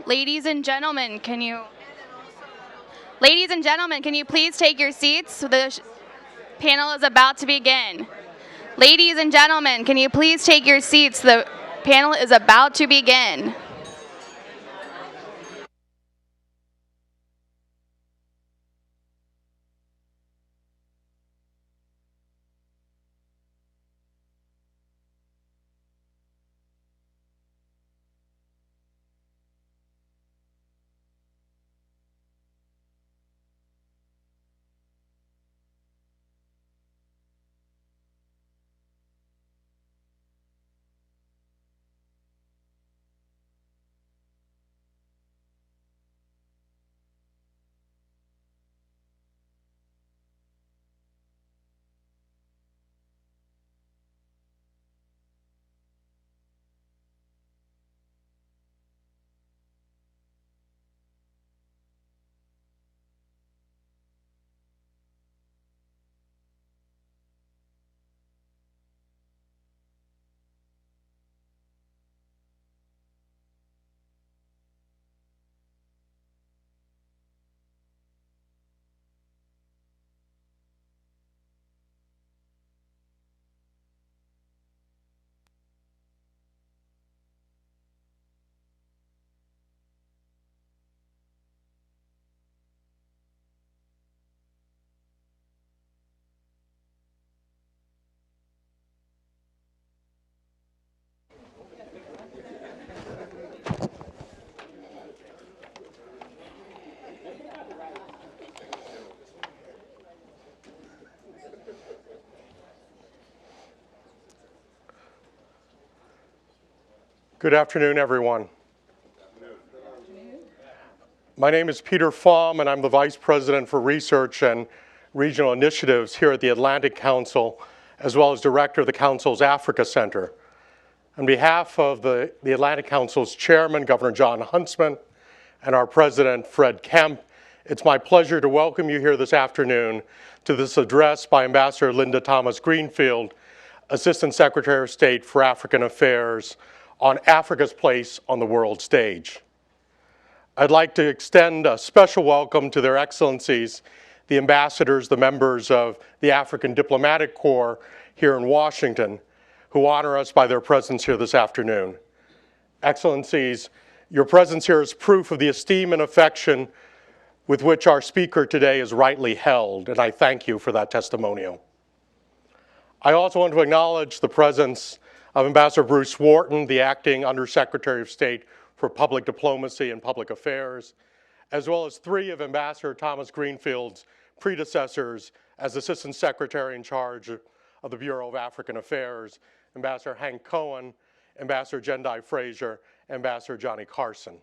Ladies and gentlemen, can you please take your seats? The panel is about to begin. Ladies and gentlemen, can you please take your seats? The panel is about to begin. Good afternoon, everyone. My name is Peter Pham, and I'm the Vice President for Research and Regional Initiatives here at the Atlantic Council, as well as Director of the Council's Africa Center. On behalf of the Atlantic Council's Chairman, Governor Jon Huntsman, and our President, Fred Kempe, it's my pleasure to welcome you here this afternoon to this address by Ambassador Linda Thomas-Greenfield, Assistant Secretary of State for African Affairs, on Africa's place on the world stage. I'd like to extend a special welcome to their excellencies, the ambassadors, the members of the African Diplomatic Corps here in Washington, who honor us by their presence here this afternoon. Excellencies, your presence here is proof of the esteem and affection with which our speaker today is rightly held, and I thank you for that testimonial. I also want to acknowledge the presence of Ambassador Bruce Wharton, the Acting Undersecretary of State for Public Diplomacy and Public Affairs, as well as three of Ambassador Thomas-Greenfield's predecessors as Assistant Secretary in charge of the Bureau of African Affairs, Ambassador Hank Cohen, Ambassador Jendai Fraser, Ambassador Johnny Carson.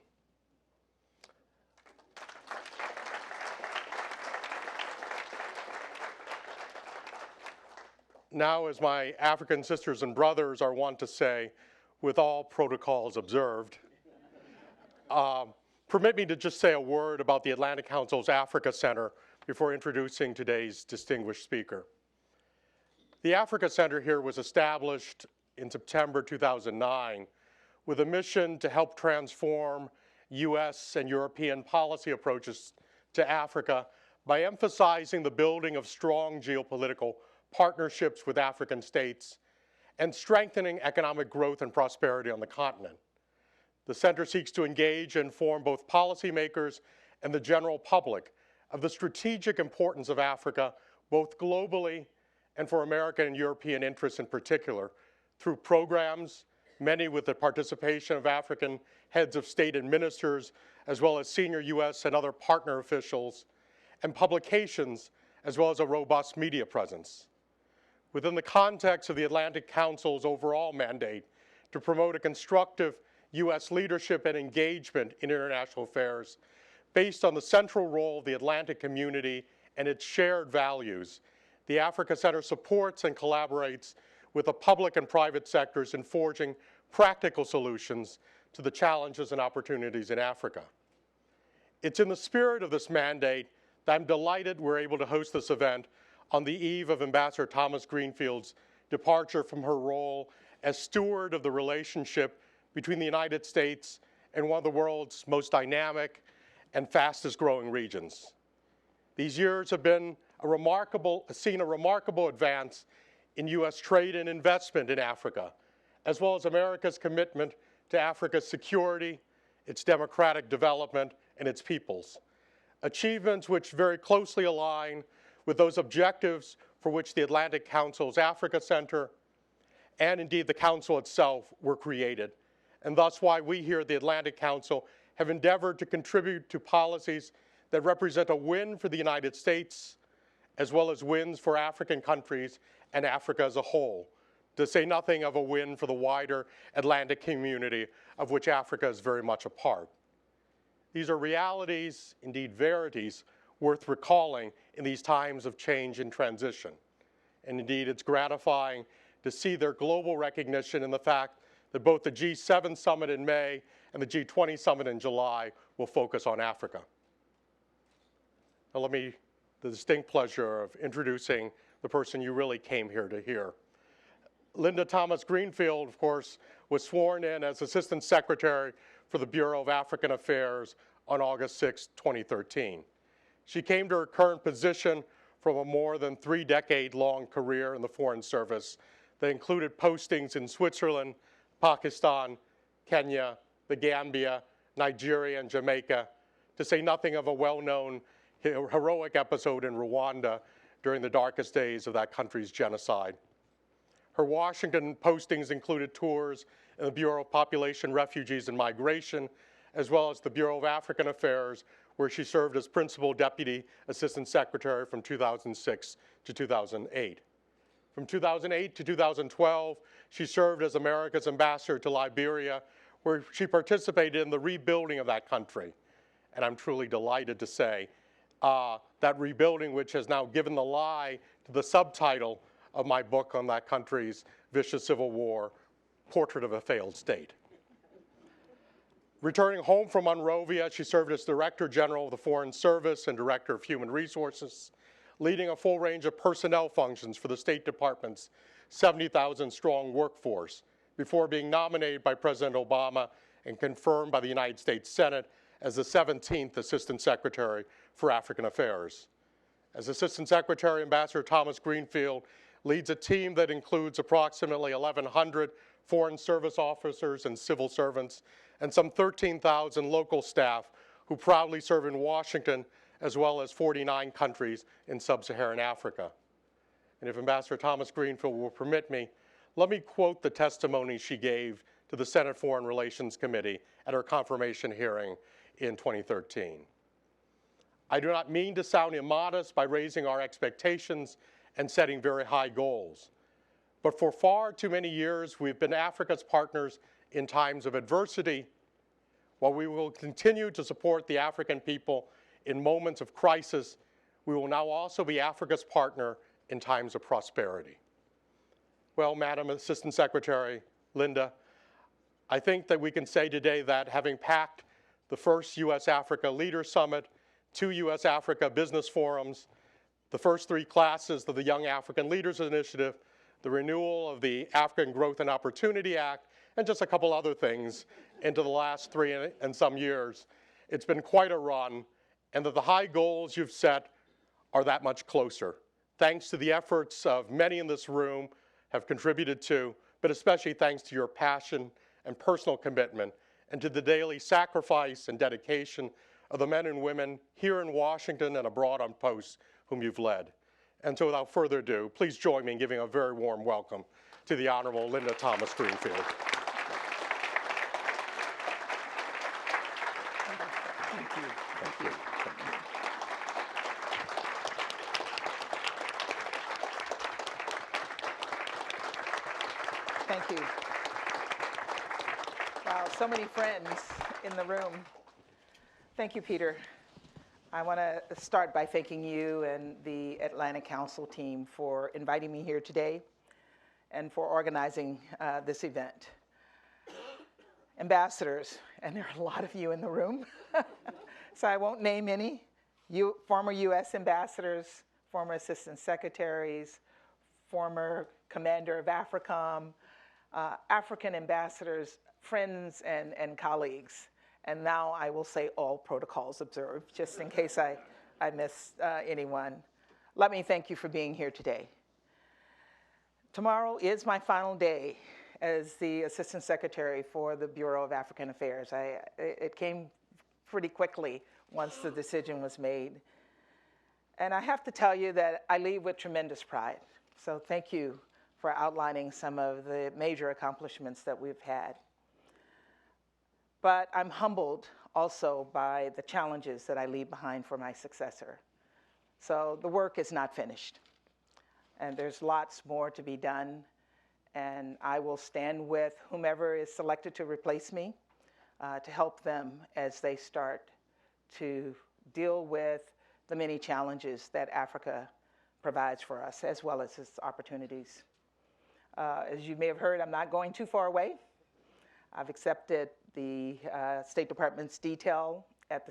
Now, as my African sisters and brothers are wont to say, with all protocols observed, permit me to just say a word about the Atlantic Council's Africa Center before introducing today's distinguished speaker. The Africa Center here was established in September 2009 with a mission to help transform US and European policy approaches to Africa by emphasizing the building of strong geopolitical partnerships with African states and strengthening economic growth and prosperity on the continent. The center seeks to engage and inform both policymakers and the general public of the strategic importance of Africa, both globally and for American and European interests in particular, through programs, many with the participation of African heads of state and ministers, as well as senior US and other partner officials, and publications, as well as a robust media presence. Within the context of the Atlantic Council's overall mandate to promote a constructive US leadership and engagement in international affairs based on the central role of the Atlantic community and its shared values, the Africa Center supports and collaborates with the public and private sectors in forging practical solutions to the challenges and opportunities in Africa. It's in the spirit of this mandate that I'm delighted we're able to host this event on the eve of Ambassador Thomas-Greenfield's departure from her role as steward of the relationship between the United States and one of the world's most dynamic and fastest growing regions. These years have seen a remarkable advance in U.S. trade and investment in Africa, as well as America's commitment to Africa's security, its democratic development, and its peoples. Achievements which very closely align with those objectives for which the Atlantic Council's Africa Center and indeed the Council itself were created, and thus why we here at the Atlantic Council have endeavored to contribute to policies that represent a win for the United States, as well as wins for African countries and Africa as a whole, to say nothing of a win for the wider Atlantic community of which Africa is very much a part. These are realities, indeed verities, worth recalling in these times of change and transition. And indeed, it's gratifying to see their global recognition in the fact that both the G7 summit in May and the G20 summit in July will focus on Africa. Now the distinct pleasure of introducing the person you really came here to hear. Linda Thomas Greenfield, of course, was sworn in as Assistant Secretary for the Bureau of African Affairs on August 6, 2013. She came to her current position from a more than 3-decade-long career in the Foreign Service that included postings in Switzerland, Pakistan, Kenya, the Gambia, Nigeria, and Jamaica, to say nothing of a well-known heroic episode in Rwanda during the darkest days of that country's genocide. Her Washington postings included tours in the Bureau of Population, Refugees, and Migration, as well as the Bureau of African Affairs, where she served as Principal Deputy Assistant Secretary from 2006 to 2008. From 2008 to 2012, she served as America's ambassador to Liberia, where she participated in the rebuilding of that country. And I'm truly delighted to say that rebuilding, which has now given the lie to the subtitle of my book on that country's vicious civil war, Portrait of a Failed State. Returning home from Monrovia, she served as Director General of the Foreign Service and Director of Human Resources, leading a full range of personnel functions for the State Department's 70,000-strong workforce, before being nominated by President Obama and confirmed by the United States Senate as the 17th Assistant Secretary for African Affairs. As Assistant Secretary, Ambassador Thomas Greenfield leads a team that includes approximately 1,100 Foreign Service officers and civil servants, and some 13,000 local staff who proudly serve in Washington, as well as 49 countries in sub-Saharan Africa. And if Ambassador Thomas Greenfield will permit me, let me quote the testimony she gave to the Senate Foreign Relations Committee at her confirmation hearing in 2013. I do not mean to sound immodest by raising our expectations and setting very high goals, but for far too many years we've been Africa's partners in times of adversity, while we will continue to support the African people in moments of crisis. We will now also be Africa's partner in times of prosperity. Well, Madam Assistant Secretary Linda, I think that we can say today that having packed the first U.S.-Africa Leaders Summit, 2 U.S.-Africa Business Forums, the first 3 classes of the Young African Leaders Initiative, the renewal of the African Growth and Opportunity Act, and just a couple other things into the last 3 and some years, it's been quite a run, and that the high goals you've set are that much closer. Thanks to the efforts of many in this room have contributed to, but especially thanks to your passion and personal commitment, and to the daily sacrifice and dedication of the men and women here in Washington and abroad on posts whom you've led. And so without further ado, please join me in giving a very warm welcome to the Honorable Linda Thomas Greenfield. Thank you. Thank you. Thank you. Wow, so many friends in the room. Thank you, Peter. I want to start by thanking you and the Atlantic Council team for inviting me here today and for organizing this event. Ambassadors, and there are a lot of you in the room, so I won't name any, former U.S. ambassadors, former assistant secretaries, former commander of AFRICOM, African ambassadors, friends and colleagues. And now I will say all protocols observed, just in case I miss anyone. Let me thank you for being here today. Tomorrow is my final day as the Assistant Secretary for the Bureau of African Affairs. It came pretty quickly once the decision was made. And I have to tell you that I leave with tremendous pride. So thank you for outlining some of the major accomplishments that we've had. But I'm humbled also by the challenges that I leave behind for my successor. So the work is not finished. And there's lots more to be done. And I will stand with whomever is selected to replace me to help them as they start to deal with the many challenges that Africa provides for us, as well as its opportunities. As you may have heard, I'm not going too far away. I've accepted the State Department's detail as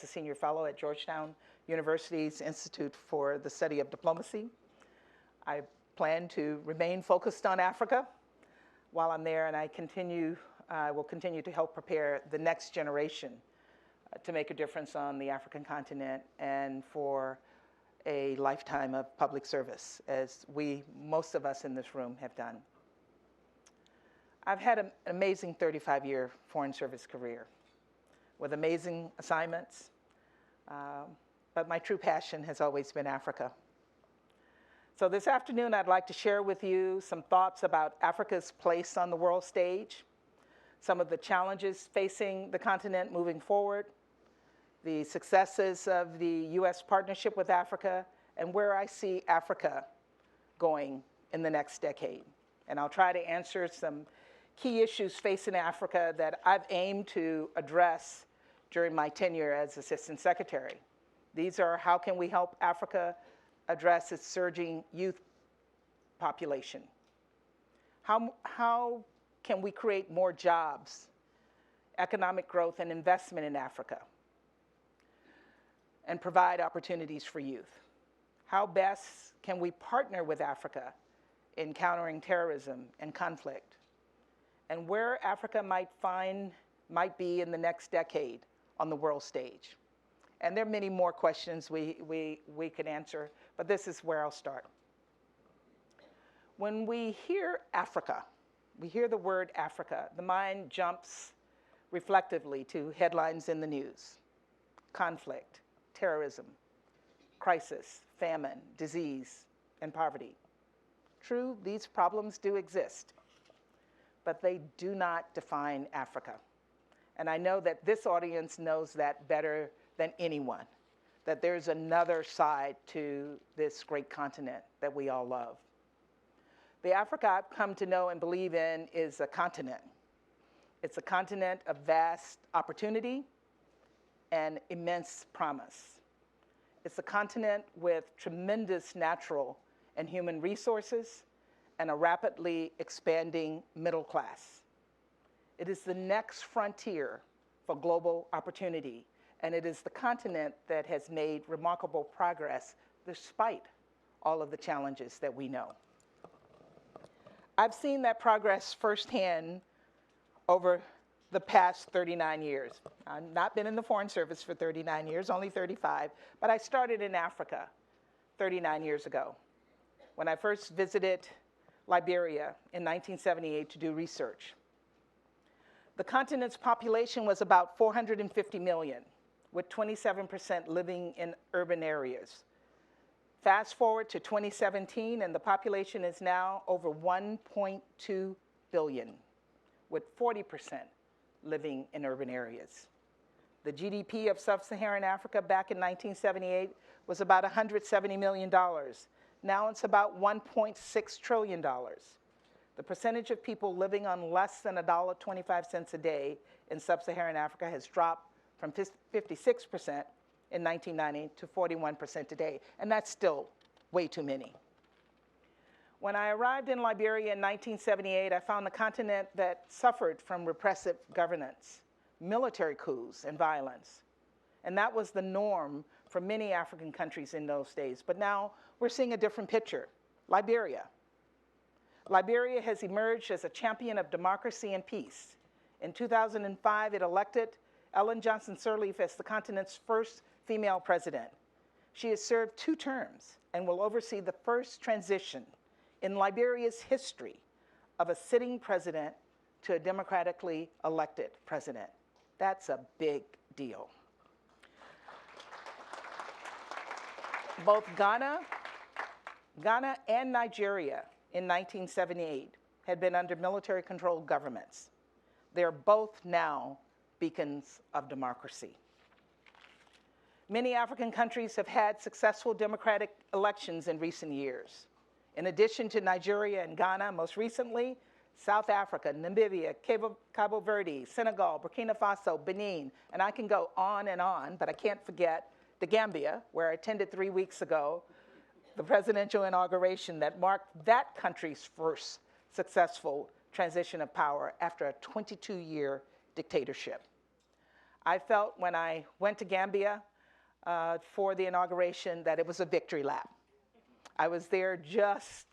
a senior fellow at Georgetown University's Institute for the Study of Diplomacy. I plan to remain focused on Africa while I'm there, and I will continue to help prepare the next generation to make a difference on the African continent and for a lifetime of public service, as most of us in this room have done. I've had an amazing 35-year Foreign Service career with amazing assignments, but my true passion has always been Africa. So this afternoon, I'd like to share with you some thoughts about Africa's place on the world stage, some of the challenges facing the continent moving forward, the successes of the U.S. partnership with Africa, and where I see Africa going in the next decade. And I'll try to answer some key issues facing Africa that I've aimed to address during my tenure as Assistant Secretary. These are: how can we help Africa address its surging youth population? How can we create more jobs, economic growth, and investment in Africa, and provide opportunities for youth? How best can we partner with Africa in countering terrorism and conflict? And where Africa might be in the next decade on the world stage. And there are many more questions we could answer, but this is where I'll start. When we hear Africa, we hear the word Africa, the mind jumps reflectively to headlines in the news: conflict, terrorism, crisis, famine, disease, and poverty. True, these problems do exist, but they do not define Africa. And I know that this audience knows that better than anyone, that there's another side to this great continent that we all love. The Africa I've come to know and believe in is a continent. It's a continent of vast opportunity and immense promise. It's a continent with tremendous natural and human resources and a rapidly expanding middle class. It is the next frontier for global opportunity, and it is the continent that has made remarkable progress despite all of the challenges that we know. I've seen that progress firsthand over the past 39 years. I've not been in the Foreign Service for 39 years, only 35, but I started in Africa 39 years ago when I first visited Liberia in 1978 to do research. The continent's population was about 450 million, with 27% living in urban areas. Fast forward to 2017, and the population is now over 1.2 billion, with 40% living in urban areas. The GDP of sub-Saharan Africa back in 1978 was about $170 million. Now it's about $1.6 trillion. The percentage of people living on less than $1.25 a day in sub-Saharan Africa has dropped from 56% in 1990 to 41% today, and that's still way too many. When I arrived in Liberia in 1978, I found a continent that suffered from repressive governance, military coups, and violence. And that was the norm for many African countries in those days. But now we're seeing a different picture. Liberia. Liberia has emerged as a champion of democracy and peace. In 2005, it elected Ellen Johnson Sirleaf as the continent's first female president. She has served 2 terms and will oversee the first transition in Liberia's history of a sitting president to a democratically elected president. That's a big deal. Both Ghana and Nigeria in 1978 had been under military-controlled governments. They're both now beacons of democracy. Many African countries have had successful democratic elections in recent years. In addition to Nigeria and Ghana, most recently, South Africa, Namibia, Cabo Verde, Senegal, Burkina Faso, Benin, and I can go on, but I can't forget the Gambia, where I attended 3 weeks ago, the presidential inauguration that marked that country's first successful transition of power after a 22-year dictatorship. I felt when I went to Gambia for the inauguration that it was a victory lap. I was there just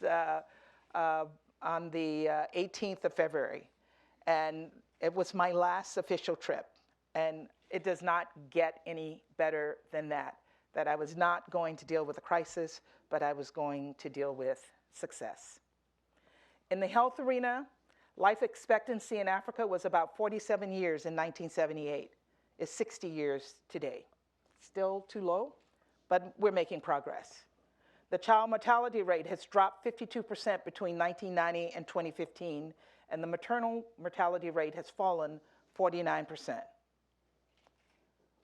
on the 18th of February, and it was my last official trip. And it does not get any better than that I was not going to deal with a crisis, but I was going to deal with success. In the health arena, life expectancy in Africa was about 47 years in 1978. It's 60 years today. Still too low, but we're making progress. The child mortality rate has dropped 52% between 1990 and 2015, and the maternal mortality rate has fallen 49%.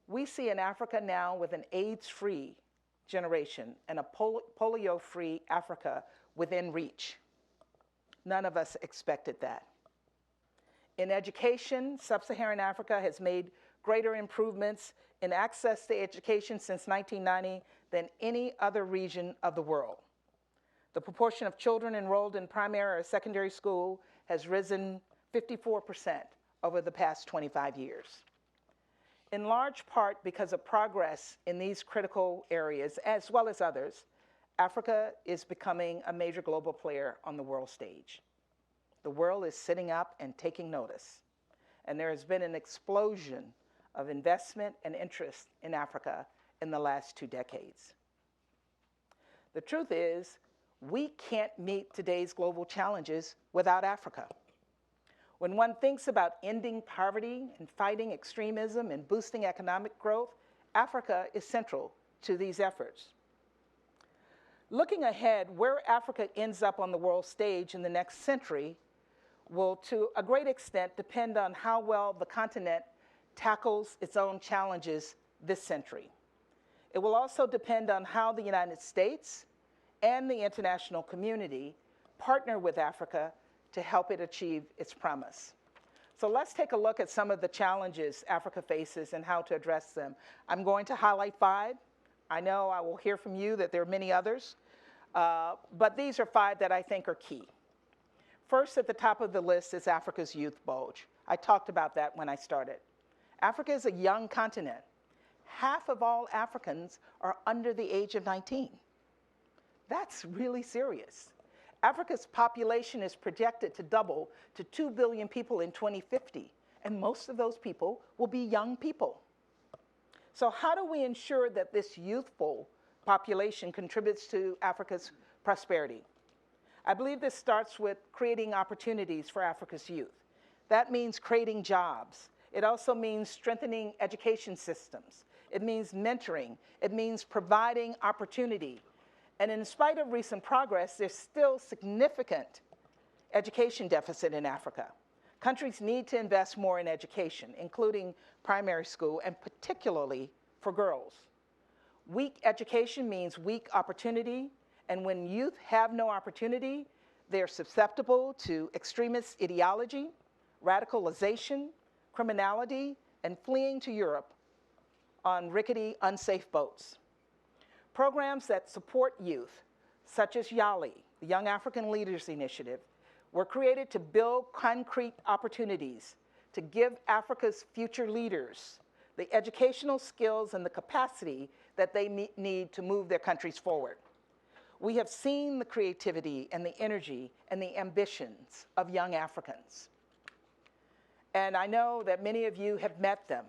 We see in Africa now with an AIDS-free generation and a polio-free Africa within reach. None of us expected that. In education, sub-Saharan Africa has made greater improvements in access to education since 1990 than any other region of the world. The proportion of children enrolled in primary or secondary school has risen 54% over the past 25 years. In large part because of progress in these critical areas, as well as others, Africa is becoming a major global player on the world stage. The world is sitting up and taking notice, and there has been an explosion of investment and interest in Africa in the last 2 decades. The truth is, we can't meet today's global challenges without Africa. When one thinks about ending poverty and fighting extremism and boosting economic growth, Africa is central to these efforts. Looking ahead, where Africa ends up on the world stage in the next century will, to a great extent, depend on how well the continent tackles its own challenges this century. It will also depend on how the United States and the international community partner with Africa to help it achieve its promise. So let's take a look at some of the challenges Africa faces and how to address them. I'm going to highlight 5. I know I will hear from you that there are many others, but these are 5 that I think are key. First at the top of the list is Africa's youth bulge. I talked about that when I started. Africa is a young continent. Half of all Africans are under the age of 19. That's really serious. Africa's population is projected to double to 2 billion people in 2050, and most of those people will be young people. So how do we ensure that this youthful population contributes to Africa's prosperity? I believe this starts with creating opportunities for Africa's youth. That means creating jobs. It also means strengthening education systems. It means mentoring. It means providing opportunity. And in spite of recent progress, there's still significant education deficit in Africa. Countries need to invest more in education, including primary school, and particularly for girls. Weak education means weak opportunity, and when youth have no opportunity, they're susceptible to extremist ideology, radicalization, criminality, and fleeing to Europe on rickety, unsafe boats. Programs that support youth, such as YALI, the Young African Leaders Initiative, were created to build concrete opportunities to give Africa's future leaders the educational skills and the capacity that they need to move their countries forward. We have seen the creativity and the energy and the ambitions of young Africans. And I know that many of you have met them,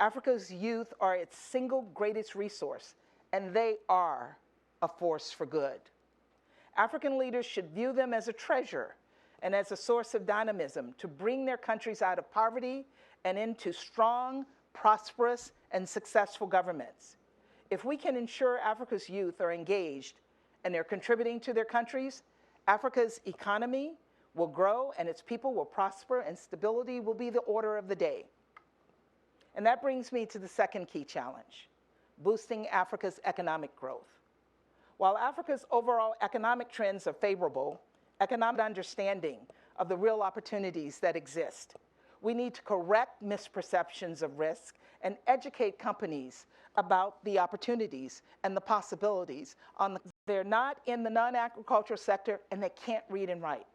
Africa's youth are its single greatest resource, and they are a force for good. African leaders should view them as a treasure and as a source of dynamism to bring their countries out of poverty and into strong, prosperous, and successful governments. If we can ensure Africa's youth are engaged and they're contributing to their countries, Africa's economy will grow and its people will prosper and stability will be the order of the day. And that brings me to the second key challenge, boosting Africa's economic growth. While Africa's overall economic trends are favorable, economic understanding of the real opportunities that exist. We need to correct misperceptions of risk and educate companies about the opportunities and the possibilities. They're not in the non-agricultural sector and they can't read and write.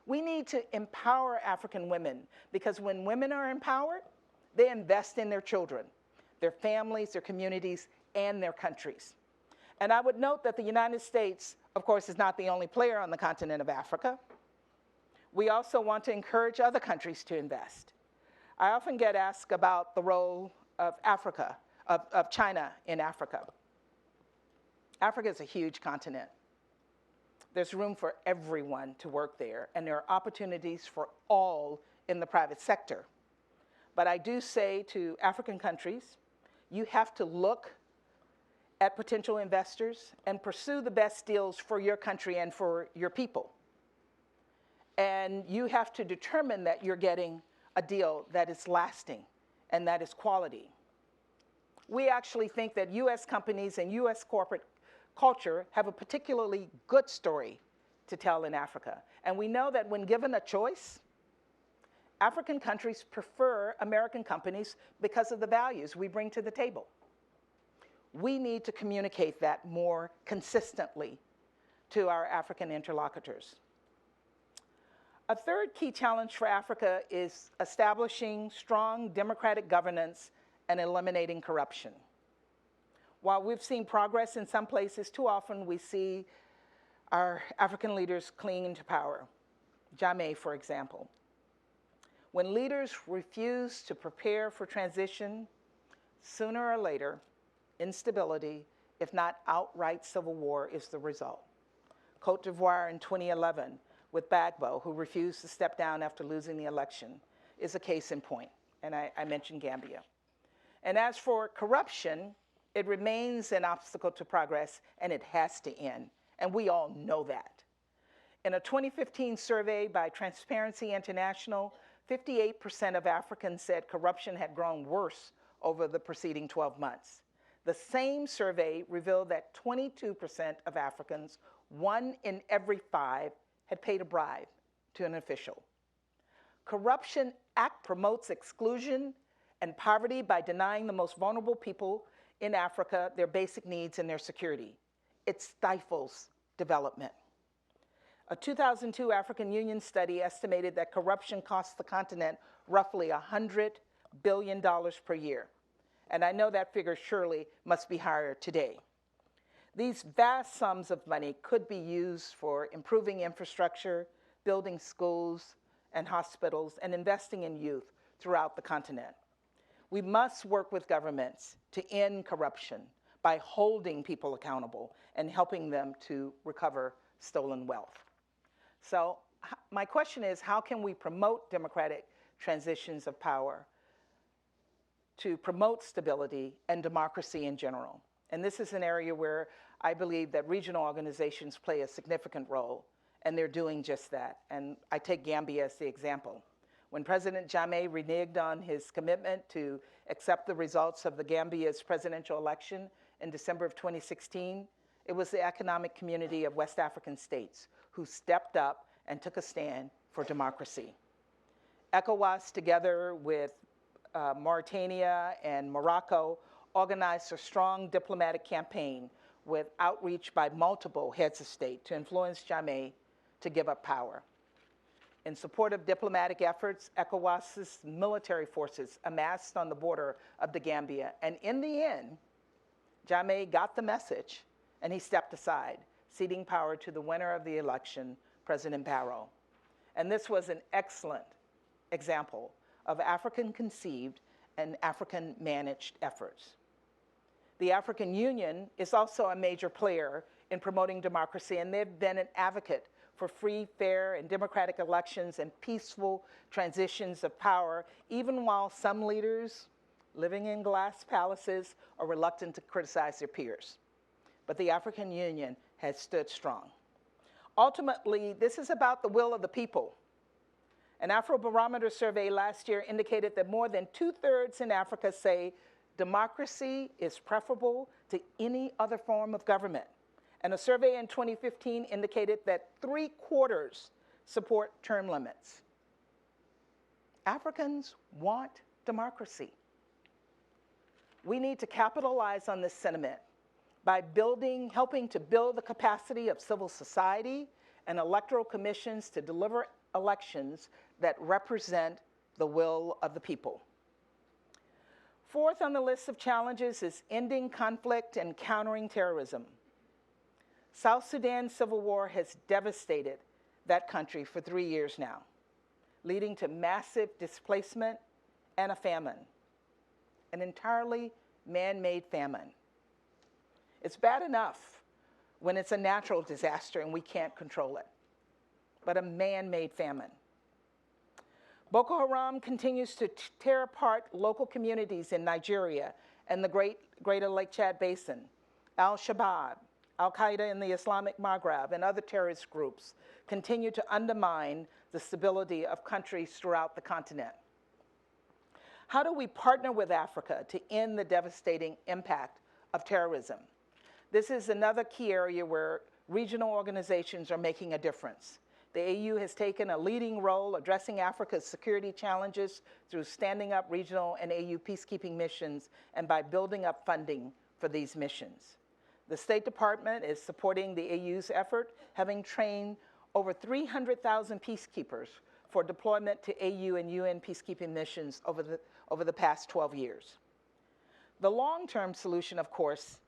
We need to empower African women because when women are empowered, they invest in their children, their families, their communities, and their countries. And I would note that the United States, of course, is not the only player on the continent of Africa. We also want to encourage other countries to invest. I often get asked about the role of Africa, of China in Africa. Africa is a huge continent. There's room for everyone to work there, and there are opportunities for all in the private sector. But I do say to African countries, you have to look at potential investors and pursue the best deals for your country and for your people. And you have to determine that you're getting a deal that is lasting and that is quality. We actually think that US companies and US corporate culture have a particularly good story to tell in Africa. And we know that when given a choice, African countries prefer American companies because of the values we bring to the table. We need to communicate that more consistently to our African interlocutors. A third key challenge for Africa is establishing strong democratic governance and eliminating corruption. While we've seen progress in some places, too often we see our African leaders clinging to power. Jammeh, for example. When leaders refuse to prepare for transition, sooner or later, instability, if not outright civil war, is the result. Cote d'Ivoire in 2011, with Gbagbo, who refused to step down after losing the election, is a case in point, and I mentioned Gambia. And as for corruption, it remains an obstacle to progress, and it has to end, and we all know that. In a 2015 survey by Transparency International, 58% of Africans said corruption had grown worse over the preceding 12 months. The same survey revealed that 22% of Africans, 1 in every 5, had paid a bribe to an official. Corruption promotes exclusion and poverty by denying the most vulnerable people in Africa their basic needs and their security. It stifles development. A 2002 African Union study estimated that corruption costs the continent roughly $100 billion per year. And I know that figure surely must be higher today. These vast sums of money could be used for improving infrastructure, building schools and hospitals, and investing in youth throughout the continent. We must work with governments to end corruption by holding people accountable and helping them to recover stolen wealth. So my question is, how can we promote democratic transitions of power to promote stability and democracy in general? And this is an area where I believe that regional organizations play a significant role, and they're doing just that. And I take Gambia as the example. When President Jammeh reneged on his commitment to accept the results of the Gambia's presidential election in December of 2016, it was the economic community of West African states who stepped up and took a stand for democracy. ECOWAS, together with Mauritania and Morocco, organized a strong diplomatic campaign with outreach by multiple heads of state to influence Jammeh to give up power. In support of diplomatic efforts, ECOWAS's military forces amassed on the border of the Gambia, and in the end, Jammeh got the message and he stepped aside, ceding power to the winner of the election, President Barrow. And this was an excellent example of African-conceived and African-managed efforts. The African Union is also a major player in promoting democracy, and they've been an advocate for free, fair, and democratic elections and peaceful transitions of power, even while some leaders living in glass palaces are reluctant to criticize their peers. But the African Union has stood strong. Ultimately, this is about the will of the people. An Afrobarometer survey last year indicated that more than 2/3 in Africa say democracy is preferable to any other form of government. And a survey in 2015 indicated that 3/4 support term limits. Africans want democracy. We need to capitalize on this sentiment by helping to build the capacity of civil society and electoral commissions to deliver elections that represent the will of the people. Fourth on the list of challenges is ending conflict and countering terrorism. South Sudan's civil war has devastated that country for 3 years now, leading to massive displacement and a famine, an entirely man-made famine. It's bad enough when it's a natural disaster and we can't control it, but a man-made famine. Boko Haram continues to tear apart local communities in Nigeria and the Greater Lake Chad Basin. Al-Shabaab, Al-Qaeda in the Islamic Maghreb, and other terrorist groups continue to undermine the stability of countries throughout the continent. How do we partner with Africa to end the devastating impact of terrorism? This is another key area where regional organizations are making a difference. The AU has taken a leading role addressing Africa's security challenges through standing up regional and AU peacekeeping missions and by building up funding for these missions. The State Department is supporting the AU's effort, having trained over 300,000 peacekeepers for deployment to AU and UN peacekeeping missions over the past 12 years. The long-term solution, of course,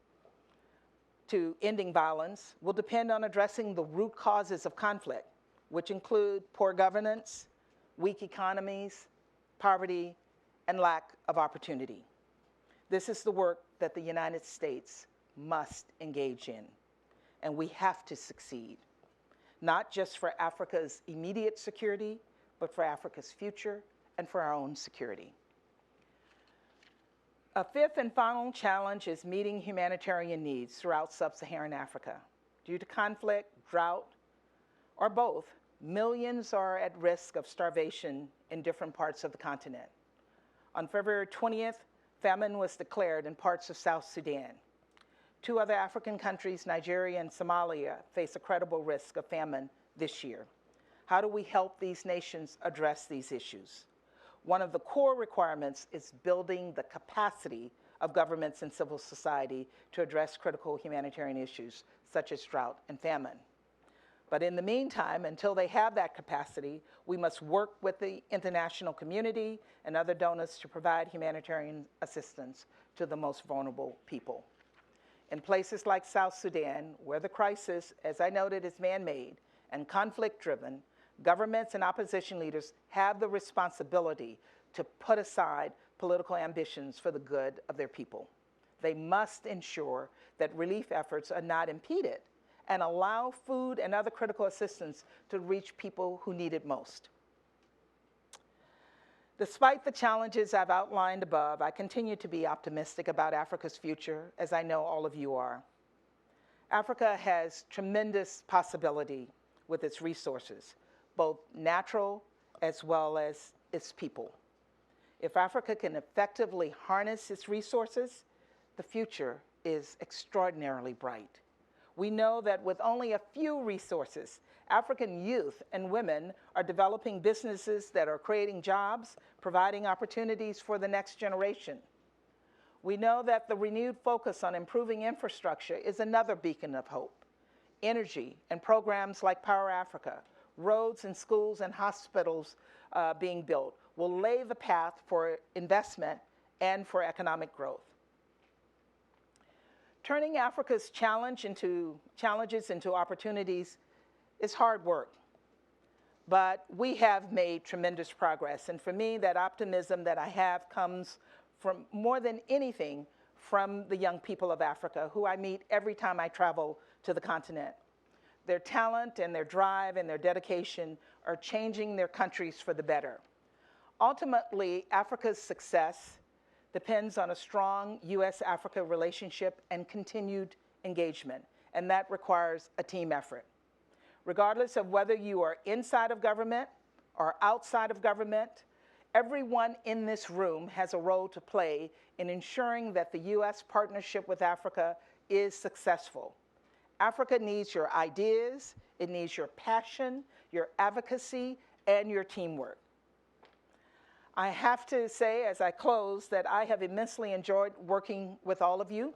to ending violence will depend on addressing the root causes of conflict, which include poor governance, weak economies, poverty, and lack of opportunity. This is the work that the United States must engage in, and we have to succeed, not just for Africa's immediate security, but for Africa's future and for our own security. A fifth and final challenge is meeting humanitarian needs throughout sub-Saharan Africa. Due to conflict, drought, or both, millions are at risk of starvation in different parts of the continent. On February 20th, famine was declared in parts of South Sudan. 2 other African countries, Nigeria and Somalia, face a credible risk of famine this year. How do we help these nations address these issues? One of the core requirements is building the capacity of governments and civil society to address critical humanitarian issues such as drought and famine. But in the meantime, until they have that capacity, we must work with the international community and other donors to provide humanitarian assistance to the most vulnerable people. In places like South Sudan, where the crisis, as I noted, is man-made and conflict-driven, governments and opposition leaders have the responsibility to put aside political ambitions for the good of their people. They must ensure that relief efforts are not impeded and allow food and other critical assistance to reach people who need it most. Despite the challenges I've outlined above, I continue to be optimistic about Africa's future, as I know all of you are. Africa has tremendous possibility with its resources, both natural as well as its people. If Africa can effectively harness its resources, the future is extraordinarily bright. We know that with only a few resources, African youth and women are developing businesses that are creating jobs, providing opportunities for the next generation. We know that the renewed focus on improving infrastructure is another beacon of hope. Energy and programs like Power Africa, roads and schools and hospitals being built will lay the path for investment and for economic growth. Turning Africa's challenges into opportunities is hard work. But we have made tremendous progress. And for me, that optimism that I have comes from, more than anything, from the young people of Africa, who I meet every time I travel to the continent. Their talent and their drive and their dedication are changing their countries for the better. Ultimately, Africa's success depends on a strong U.S.-Africa relationship and continued engagement, and that requires a team effort. Regardless of whether you are inside of government or outside of government, everyone in this room has a role to play in ensuring that the U.S. partnership with Africa is successful. Africa needs your ideas, it needs your passion, your advocacy, and your teamwork. I have to say, as I close, that I have immensely enjoyed working with all of you.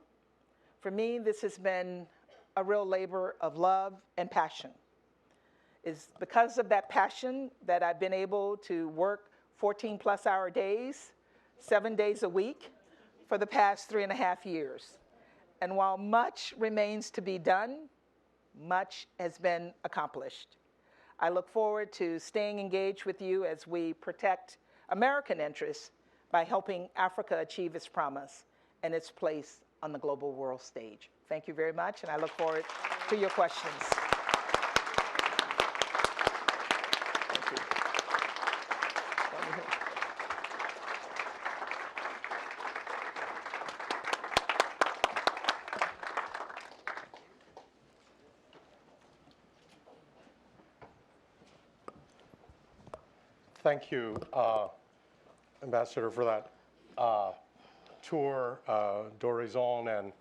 For me, this has been a real labor of love and passion. It's because of that passion that I've been able to work 14-plus-hour days, 7 days a week, for the past 3.5 years. And while much remains to be done, much has been accomplished. I look forward to staying engaged with you as we protect American interests by helping Africa achieve its promise and its place on the global world stage. Thank you very much, and I look forward to your questions. Thank you. Thank you, Ambassador, for that tour d'horizon and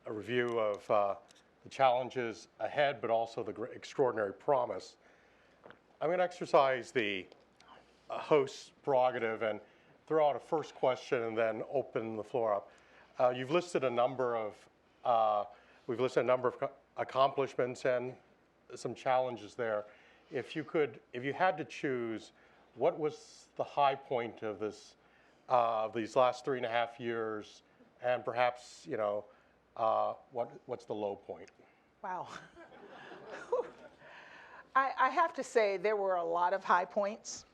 a review of the challenges ahead, but also the extraordinary promise. I'm going to exercise the host's prerogative and throw out a first question and then open the floor up. You've listed a number of, we've listed a number of accomplishments and some challenges there. If you had to choose, what was the high point of this, these last 3.5 years, and perhaps, you know, what's the low point? Wow. I have to say there were a lot of high points.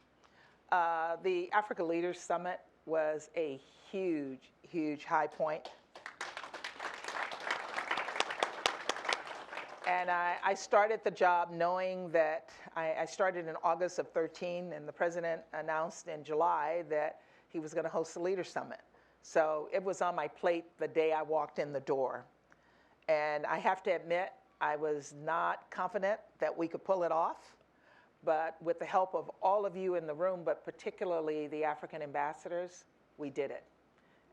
The Africa Leaders Summit was a huge, huge high point. And I started the job knowing that I started in August of 13, and the president announced in July that he was going to host the Leaders Summit. So it was on my plate the day I walked in the door. And I have to admit, I was not confident that we could pull it off. But with the help of all of you in the room, but particularly the African ambassadors, we did it.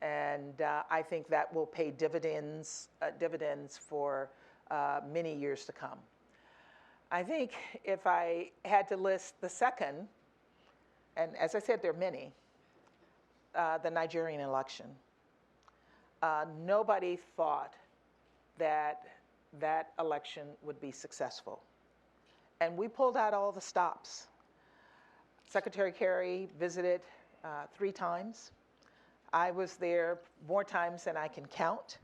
And I think that will pay dividends for many years to come. I think if I had to list the second, and as I said, there are many, the Nigerian election. Nobody thought that that election would be successful. And we pulled out all the stops. Secretary Kerry visited 3 times. I was there more times than I can count.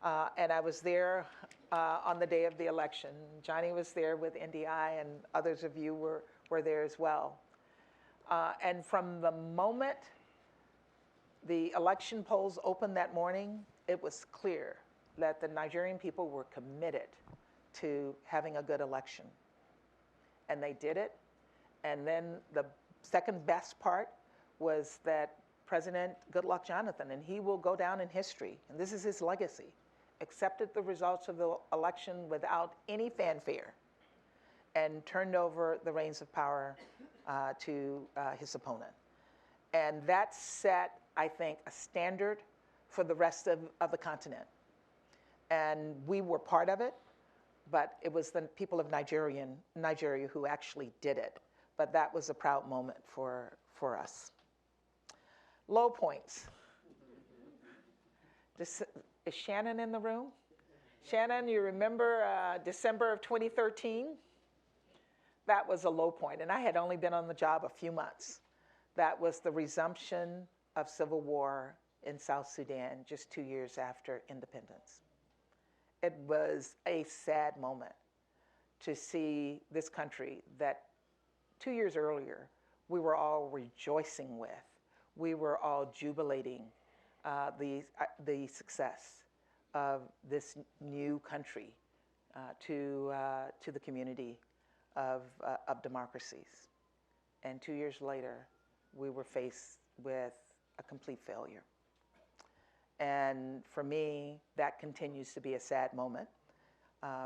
And I was there on the day of the election. Johnny was there with NDI, and others of you were there as well. And from the moment the election polls opened that morning, it was clear that the Nigerian people were committed to having a good election. And they did it. And then the second best part was that President Goodluck Jonathan, and he will go down in history, and this is his legacy, accepted the results of the election without any fanfare and turned over the reins of power to his opponent. And that set, I think, a standard for the rest of the continent. And we were part of it, but it was the people of Nigeria who actually did it. But that was a proud moment for us. Low points. Is Shannon in the room? Shannon, you remember December of 2013? That was a low point, and I had only been on the job a few months. That was the resumption of civil war in South Sudan just 2 years after independence. It was a sad moment to see this country that 2 years earlier, we were all rejoicing with, we were all jubilating the success of this new country to the community of democracies. And 2 years later, we were faced with a complete failure. And for me, that continues to be a sad moment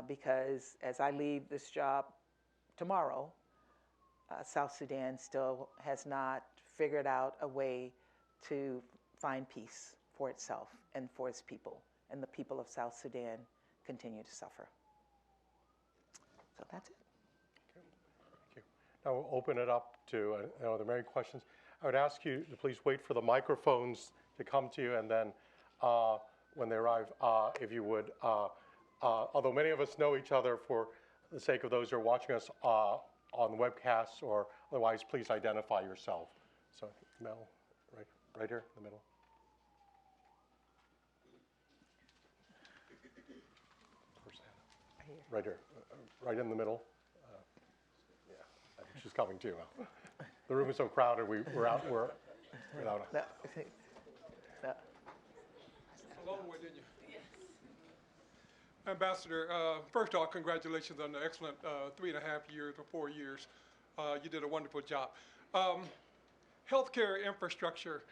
because as I leave this job tomorrow, South Sudan still has not figured out a way to find peace for itself and for its people. And the people of South Sudan continue to suffer. So that's it. Thank you. Now we'll open it up to, are there many questions? I would ask you to please wait for the microphones to come to you, and then when they arrive, if you would, although many of us know each other, for the sake of those who are watching us on the webcast or otherwise, please identify yourself. So Mel, right here in the middle. Right here, right in the middle. Yeah, I think she's coming too. The room is so crowded, we're without a... No. A long way, didn't you? Yes. Ambassador, first of all, congratulations on the excellent 3.5 years or 4 years. You did a wonderful job. Healthcare infrastructure,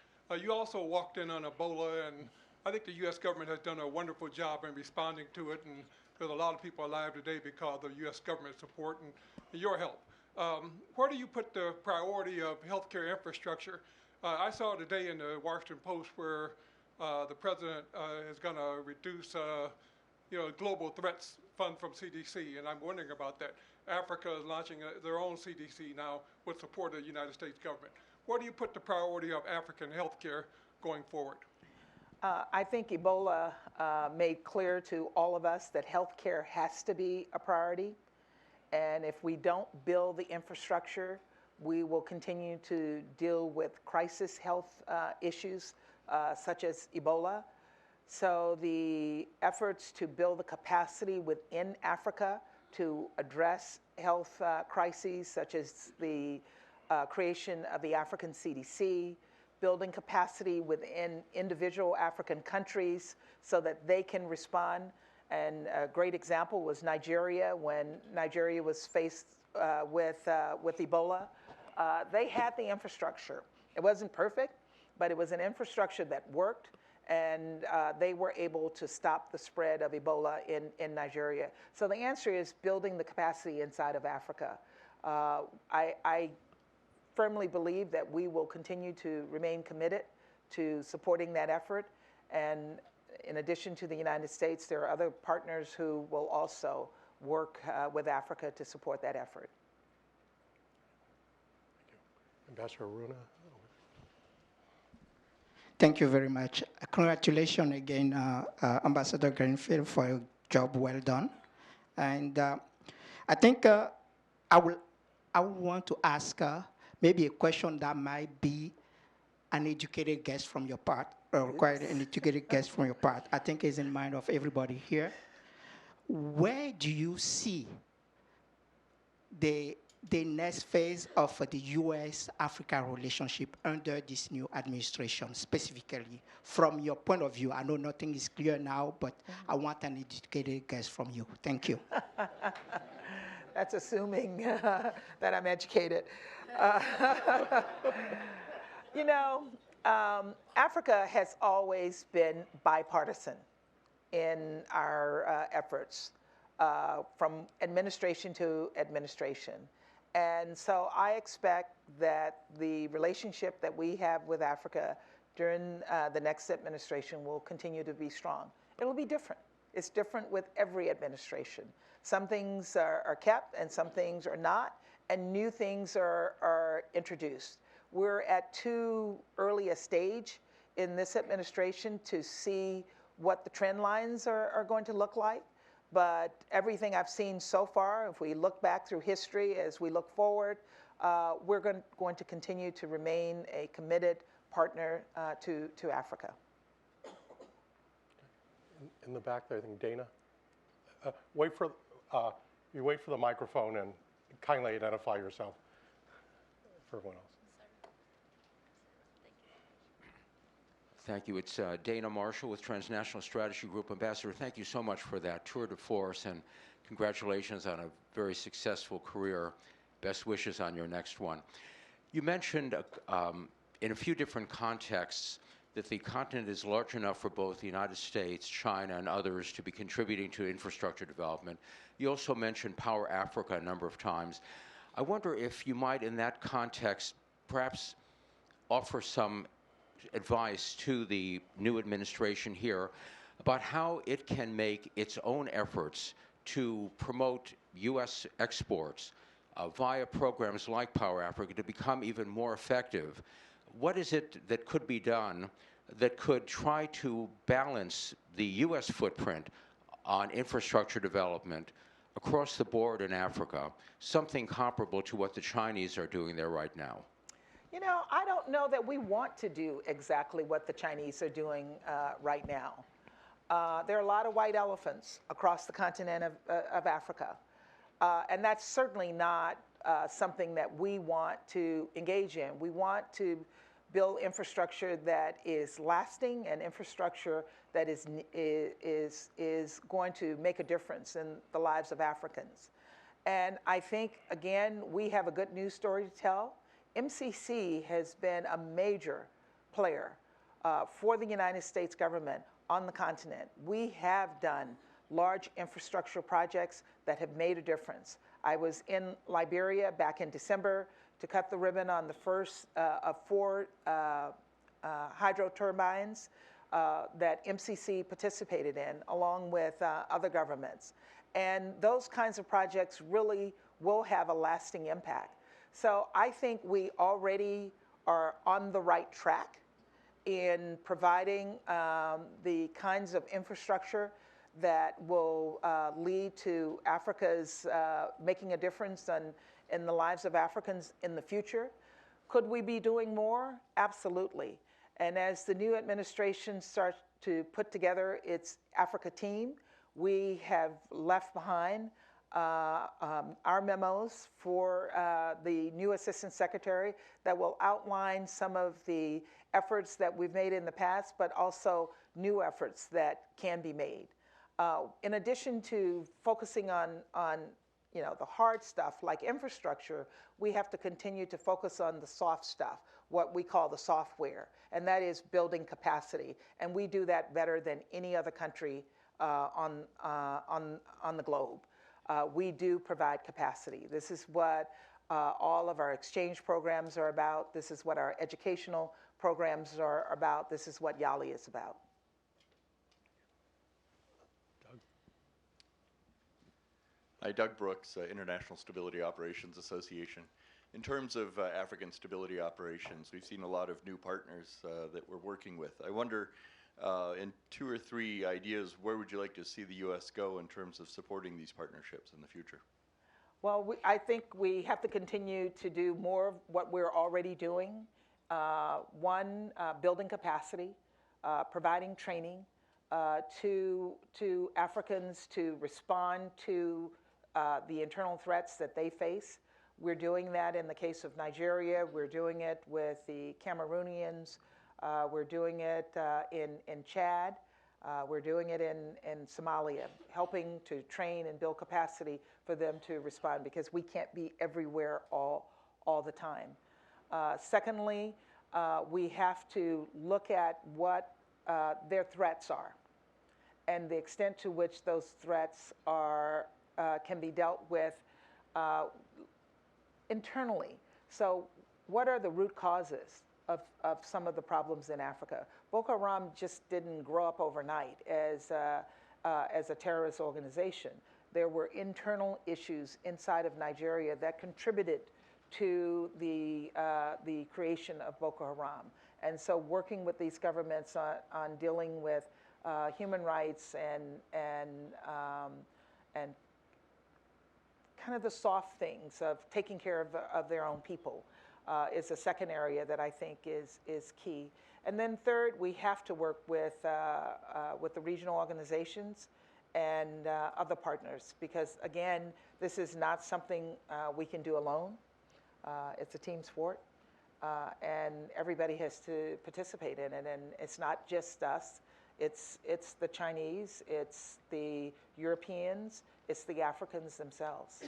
you also walked in on Ebola, and I think the U.S. government has done a wonderful job in responding to it, and there's a lot of people alive today because of U.S. government support and your help. Where do you put the priority of healthcare infrastructure? I saw today in the Washington Post where the president is going to reduce, global threats fund from CDC, and I'm wondering about that. Africa is launching their own CDC now with support of the United States government. Where do you put the priority of African healthcare going forward? I think Ebola made clear to all of us that healthcare has to be a priority. And if we don't build the infrastructure, we will continue to deal with crisis health issues such as Ebola. So the efforts to build the capacity within Africa to address health crises such as the creation of the African CDC, building capacity within individual African countries so that they can respond. And a great example was Nigeria. When Nigeria was faced with Ebola, they had the infrastructure. It wasn't perfect, but it was an infrastructure that worked, and they were able to stop the spread of Ebola in Nigeria. So the answer is building the capacity inside of Africa. I firmly believe that we will continue to remain committed to supporting that effort. And in addition to the United States, there are other partners who will also work with Africa to support that effort. Thank you. Ambassador Aruna. Thank you very much. Congratulations again, Ambassador Greenfield, for a job well done. And I think I would want to ask maybe a question that might be an educated guess from your part, or quite an educated guess from your part. I think is in mind of everybody here. Where do you see the next phase of the U.S.-Africa relationship under this new administration, specifically from your point of view? I know nothing is clear now, but I want an educated guess from you. Thank you. That's assuming that I'm educated. Africa has always been bipartisan in our efforts from administration to administration. And so I expect that the relationship that we have with Africa during the next administration will continue to be strong. It will be different. It's different with every administration. Some things are kept and some things are not, and new things are introduced. We're at too early a stage in this administration to see what the trend lines are going to look like. But everything I've seen so far, if we look back through history, as we look forward, we're going to continue to remain a committed partner to Africa. In the back there, I think Dana. You wait for the microphone and kindly identify yourself. for everyone else. Thank you. It's Dana Marshall with Transnational Strategy Group. Ambassador, thank you so much for that tour de force, and congratulations on a very successful career. Best wishes on your next one. You mentioned in a few different contexts that the continent is large enough for both the United States, China, and others to be contributing to infrastructure development. You also mentioned Power Africa a number of times. I wonder if you might, in that context, perhaps offer some advice to the new administration here about how it can make its own efforts to promote U.S. exports via programs like Power Africa to become even more effective. What is it that could be done that could try to balance the U.S. footprint on infrastructure development across the board in Africa, something comparable to what the Chinese are doing there right now? You know, I don't know that we want to do exactly what the Chinese are doing right now. There are a lot of white elephants across the continent of Africa, and that's certainly not something that we want to engage in. We want to build infrastructure that is lasting and infrastructure that is going to make a difference in the lives of Africans. And I think, again, we have a good news story to tell. MCC has been a major player for the United States government on the continent. We have done large infrastructure projects that have made a difference. I was in Liberia back in December to cut the ribbon on the first of 4 hydro turbines that MCC participated in, along with other governments. And those kinds of projects really will have a lasting impact. So I think we already are on the right track in providing the kinds of infrastructure that will lead to Africa's making a difference in the lives of Africans in the future. Could we be doing more? Absolutely. And as the new administration starts to put together its Africa team, we have left behind our memos for the new Assistant Secretary that will outline some of the efforts that we've made in the past, but also new efforts that can be made. In addition to focusing on the hard stuff like infrastructure, we have to continue to focus on the soft stuff, what we call the software, and that is building capacity. And we do that better than any other country on the globe. We do provide capacity. This is what all of our exchange programs are about. This is what our educational programs are about. This is what YALI is about. Hi, Doug Brooks, International Stability Operations Association. In terms of African stability operations, we've seen a lot of new partners that we're working with. I wonder, in 2 or 3 ideas, where would you like to see the U.S. go in terms of supporting these partnerships in the future? Well, I think we have to continue to do more of what we're already doing. One, building capacity, providing training to Africans to respond to the internal threats that they face. We're doing that in the case of Nigeria. We're doing it with the Cameroonians. We're doing it in Chad. We're doing it in Somalia, helping to train and build capacity for them to respond, because we can't be everywhere all the time. Secondly, we have to look at what their threats are and the extent to which those threats are can be dealt with internally. So what are the root causes of some of the problems in Africa? Boko Haram just didn't grow up overnight as a terrorist organization. There were internal issues inside of Nigeria that contributed to the creation of Boko Haram. And so working with these governments on dealing with human rights and kind of the soft things of taking care of their own people is a second area that I think is key. And then third, we have to work with the regional organizations and other partners, because again, this is not something we can do alone. It's a team sport, and everybody has to participate in it. And it's not just us. It's the Chinese, it's the Europeans, it's the Africans themselves.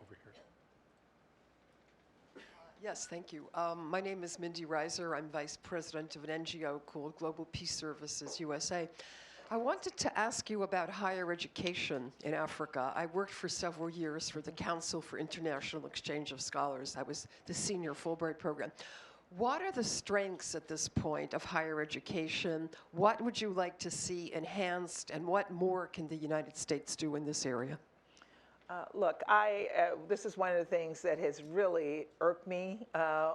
Over here. Yes, thank you. My name is Mindy Reiser. I'm vice president of an NGO called Global Peace Services USA. I wanted to ask you about higher education in Africa. I worked for several years for the Council for International Exchange of Scholars. I was the senior Fulbright program. What are the strengths at this point of higher education? What would you like to see enhanced, and what more can the United States do in this area? Look, this is one of the things that has really irked me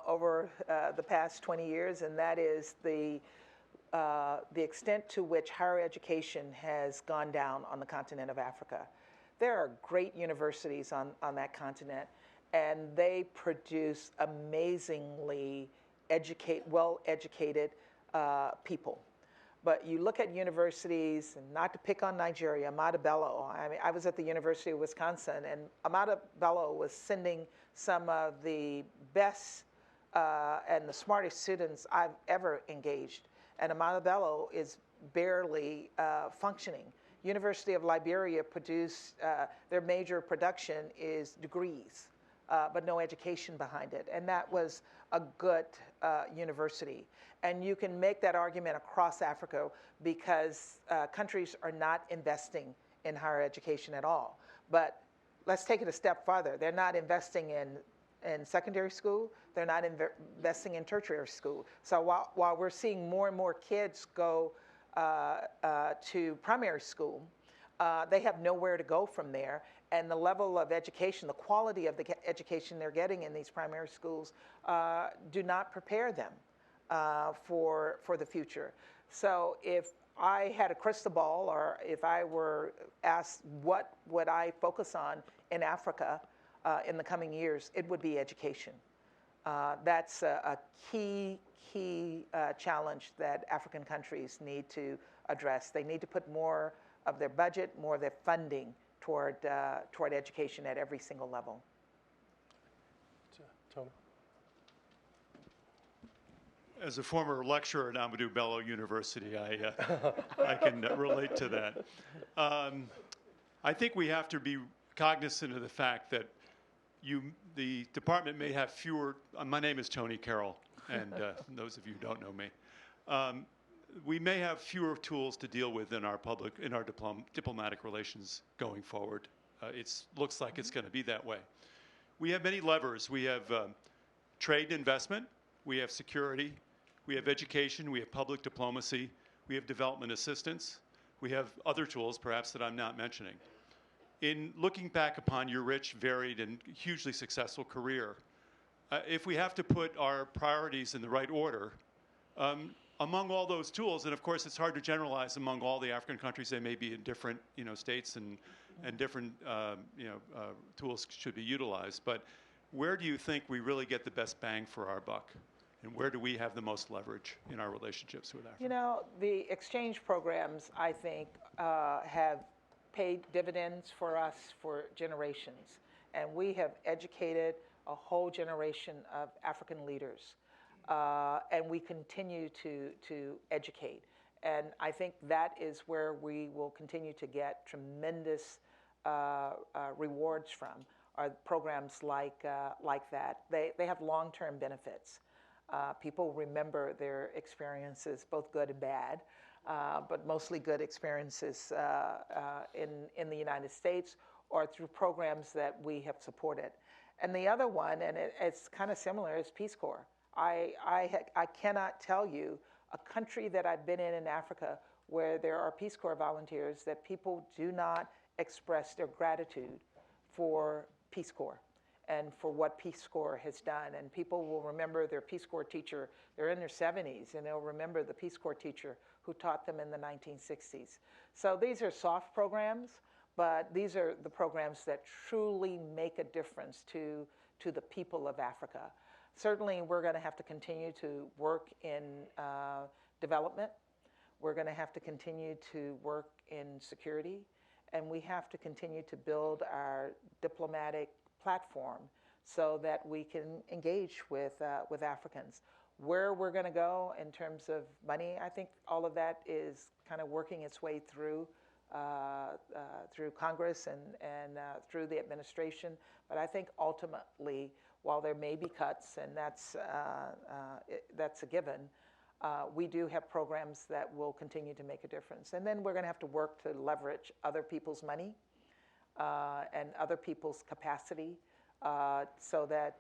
over the past 20 years, and that is the extent to which higher education has gone down on the continent of Africa. There are great universities on that continent, and they produce amazingly well-educated people. But you look at universities, and not to pick on Nigeria, Ahmadu Bello. I mean, I was at the University of Wisconsin, and Ahmadu Bello was sending some of the best and the smartest students I've ever engaged. And Ahmadu Bello is barely functioning. University of Liberia produced, their major production is degrees, but no education behind it. And that was a good university. And you can make that argument across Africa because countries are not investing in higher education at all. But let's take it a step farther. They're not investing in secondary school. They're not investing in tertiary school. So while we're seeing more and more kids go to primary school, they have nowhere to go from there. And the level of education, the quality of the education they're getting in these primary schools do not prepare them for the future. So if I had a crystal ball, or if I were asked what would I focus on in Africa in the coming years, it would be education. That's a key challenge that African countries need to address. They need to put more of their budget, more of their funding toward education at every single level. Tony. As a former lecturer at Ahmadu Bello University, I can relate to that. I think we have to be cognizant of the fact that the department may have fewer. My name is Tony Carroll, and those of you who don't know me, we may have fewer tools to deal with in our diplomatic relations going forward. It looks like it's going to be that way. We have many levers. We have trade and investment. We have security. We have education. We have public diplomacy. We have development assistance. We have other tools, perhaps, that I'm not mentioning. In looking back upon your rich, varied, and hugely successful career, if we have to put our priorities in the right order, among all those tools, and of course it's hard to generalize among all the African countries, they may be in different states and different tools should be utilized, but where do you think we really get the best bang for our buck? And where do we have the most leverage in our relationships with Africa? You know, the exchange programs, I think, have paid dividends for us for generations. And we have educated a whole generation of African leaders. And we continue to educate. And I think that is where we will continue to get tremendous rewards from, are programs like that. They have long-term benefits. People remember their experiences, both good and bad, but mostly good experiences in the United States or through programs that we have supported. And the other one, and it's kind of similar, is Peace Corps. I cannot tell you a country that I've been in Africa where there are Peace Corps volunteers that people do not express their gratitude for Peace Corps and for what Peace Corps has done. And people will remember their Peace Corps teacher, they're in their 70s, and they'll remember the Peace Corps teacher who taught them in the 1960s. So these are soft programs, but these are the programs that truly make a difference to the people of Africa. Certainly, we're going to have to continue to work in development. We're going to have to continue to work in security. And we have to continue to build our diplomatic platform so that we can engage with Africans. Where we're going to go in terms of money, I think all of that is kind of working its way through Congress and through the administration. But I think ultimately, while there may be cuts, and that's a given, we do have programs that will continue to make a difference. And then we're going to have to work to leverage other people's money and other people's capacity so that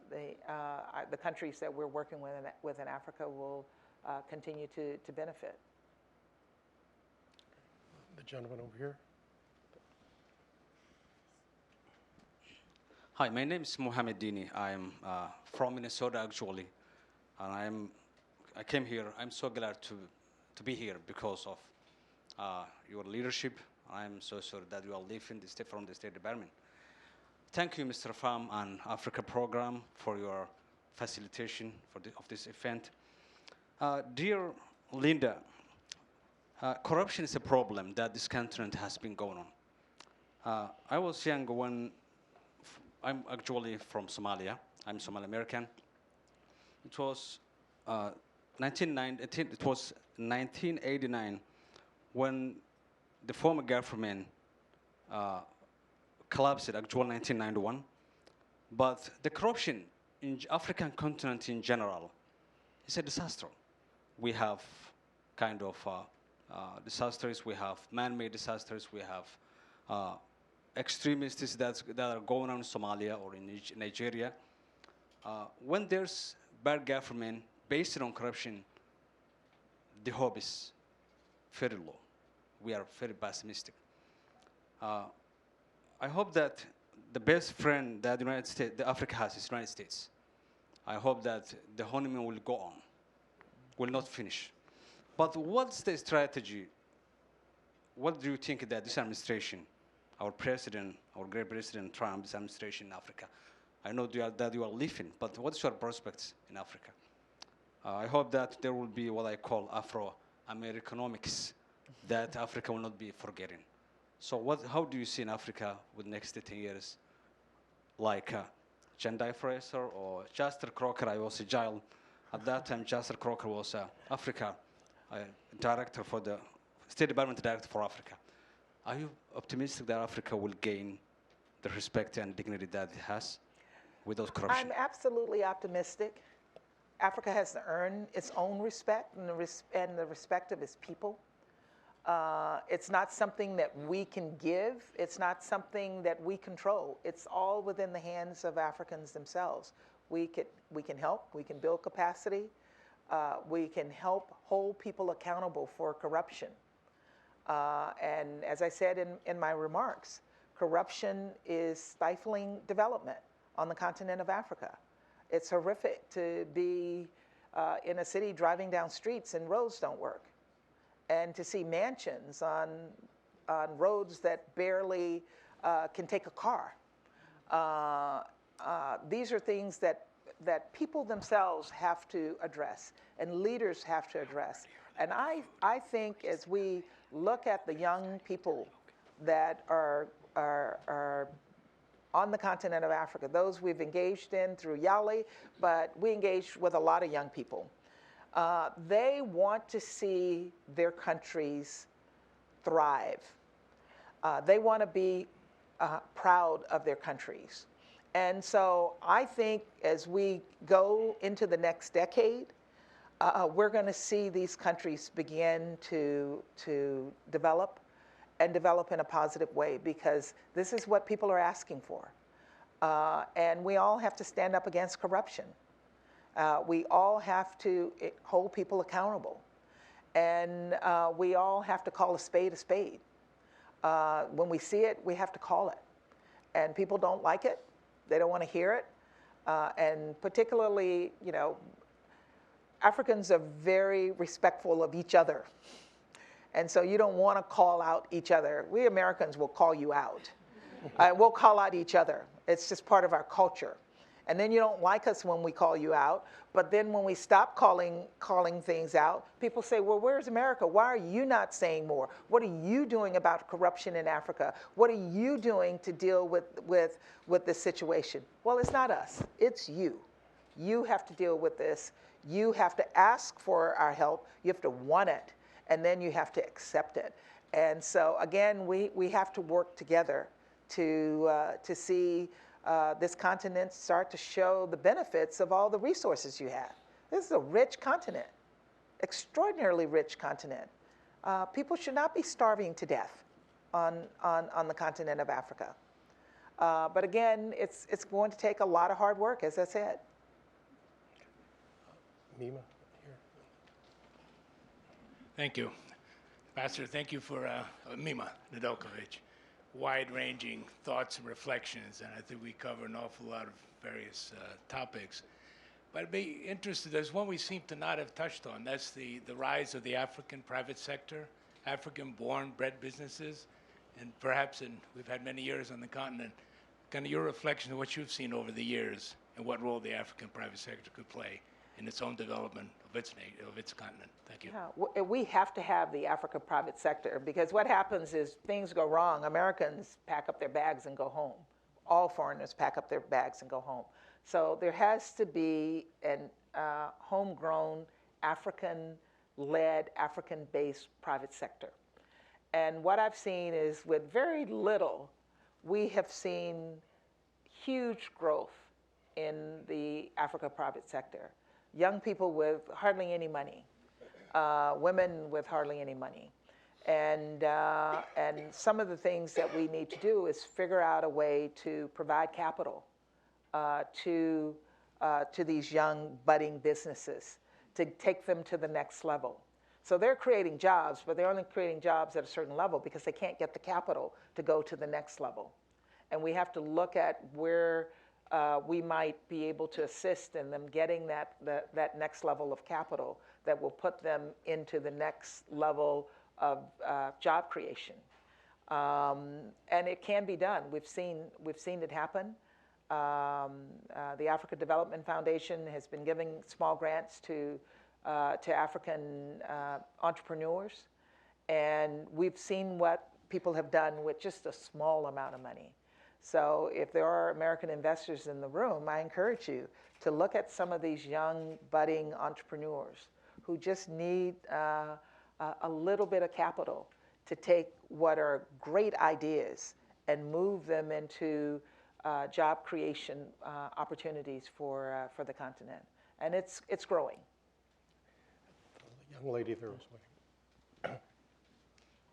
the countries that we're working with in Africa will continue to benefit. The gentleman over here. Hi, my name is Mohamed Dini. I am from Minnesota, actually, and I came here. I'm so glad to be here because of your leadership. I'm so sorry that you are leaving from the State Department. Thank you, Mr. Pham and Africa Program for your facilitation of this event. Dear Linda, corruption is a problem that this continent has been going on. I was young when I'm actually from Somalia. I'm Somali American. It was 1989 when the former government collapsed, actually 1991. But the corruption in the African continent in general is a disaster. We have kind of disasters, we have man-made disasters, we have extremists that are going on in Somalia or in Nigeria. When there's bad government based on corruption, the hope is very low. We are very pessimistic. I hope that the best friend that the Africa has is the United States. I hope that the honeymoon will go on, will not finish. But what's the strategy? What do you think that this administration, our president, our great President Trump's administration in Africa, I know that you are leaving, but what's your prospects in Africa? I hope that there will be what I call Afro-Americanomics, that Africa will not be forgetting. So how do you see in Africa with the next 10 years? Like Jendai Fraser or Jasper Crocker, I was a child. At that time, Jasper Crocker was Africa director for the State Department director for Africa. Are you optimistic that Africa will gain the respect and dignity that it has without corruption? I'm absolutely optimistic. Africa has to earn its own respect and the respect of its people. It's not something that we can give. It's not something that we control. It's all within the hands of Africans themselves. We can help. We can build capacity. We can help hold people accountable for corruption. And as I said in my remarks, corruption is stifling development on the continent of Africa. It's horrific to be in a city driving down streets and roads don't work, and to see mansions on roads that barely can take a car. These are things that people themselves have to address and leaders have to address. And I think as we look at the young people that are on the continent of Africa, those we've engaged in through YALI, but we engage with a lot of young people. They want to see their countries thrive. They want to be proud of their countries. And so I think as we go into the next decade, we're going to see these countries begin to develop and develop in a positive way, because this is what people are asking for. And we all have to stand up against corruption. We all have to hold people accountable. And we all have to call a spade a spade. When we see it, we have to call it. And people don't like it. They don't want to hear it. And particularly, you know, Africans are very respectful of each other. And so you don't want to call out each other. We Americans will call you out. We'll call out each other. It's just part of our culture. And then you don't like us when we call you out. But then when we stop calling things out, people say, well, where's America? Why are you not saying more? What are you doing about corruption in Africa? What are you doing to deal with this situation? Well, it's not us, it's you. You have to deal with this. You have to ask for our help. You have to want it, and then you have to accept it. And so again, we have to work together to see this continent start to show the benefits of all the resources you have. This is a rich continent, extraordinarily rich continent. People should not be starving to death on the continent of Africa. But again, it's going to take a lot of hard work, as I said. Mima, here. Thank you. Ambassador, thank you for Mima Nedeljković. Wide-ranging thoughts and reflections, and I think we cover an awful lot of various topics. But I'd be interested, there's one we seem to not have touched on. That's the rise of the African private sector, African-born bred businesses, and perhaps, we've had many years on the continent, kind of your reflection of what you've seen over the years and what role the African private sector could play in its own development of its continent. Thank you. Yeah, we have to have the Africa private sector, because what happens is things go wrong. Americans pack up their bags and go home. All foreigners pack up their bags and go home. So there has to be an homegrown, African-led, African-based private sector. And what I've seen is with very little, we have seen huge growth in the Africa private sector. Young people with hardly any money, women with hardly any money. And some of the things that we need to do is figure out a way to provide capital to these young budding businesses to take them to the next level. So they're creating jobs, but they're only creating jobs at a certain level because they can't get the capital to go to the next level. And we have to look at where we might be able to assist in them getting that next level of capital that will put them into the next level of job creation. And it can be done. We've seen it happen. The Africa Development Foundation has been giving small grants to African entrepreneurs, and we've seen what people have done with just a small amount of money. So if there are American investors in the room, I encourage you to look at some of these young budding entrepreneurs who just need a little bit of capital to take what are great ideas and move them into job creation opportunities for the continent. And it's growing. The young lady there was waiting.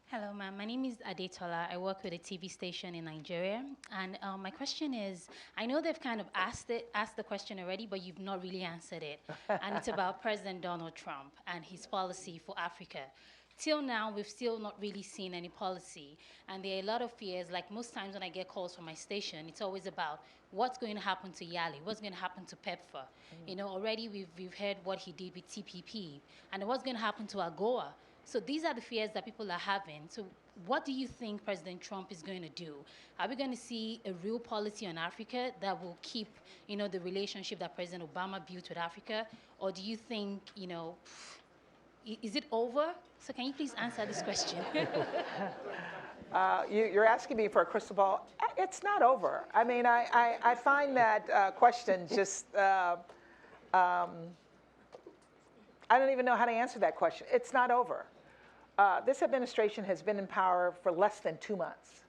Hello, ma'am. My name is Adetola. I work with a TV station in Nigeria. And my question is, I know they've kind of asked the question already, but you've not really answered it. And it's about President Donald Trump and his policy for Africa. Till now, we've still not really seen any policy. And there are a lot of fears, like most times when I get calls from my station, it's always about what's going to happen to Yali, what's going to happen to PEPFAR. You know, already we've heard what he did with TPP, and what's going to happen to AGOA. So these are the fears that people are having. So what do you think President Trump is going to do? Are we going to see a real policy on Africa that will keep, you know, the relationship that President Obama built with Africa? Or do you think, you know, is it over? So can you please answer this question? You're asking me for a crystal ball. It's not over. I mean, I find that question just, I don't even know how to answer that question. It's not over. This administration has been in power for less than 2 months.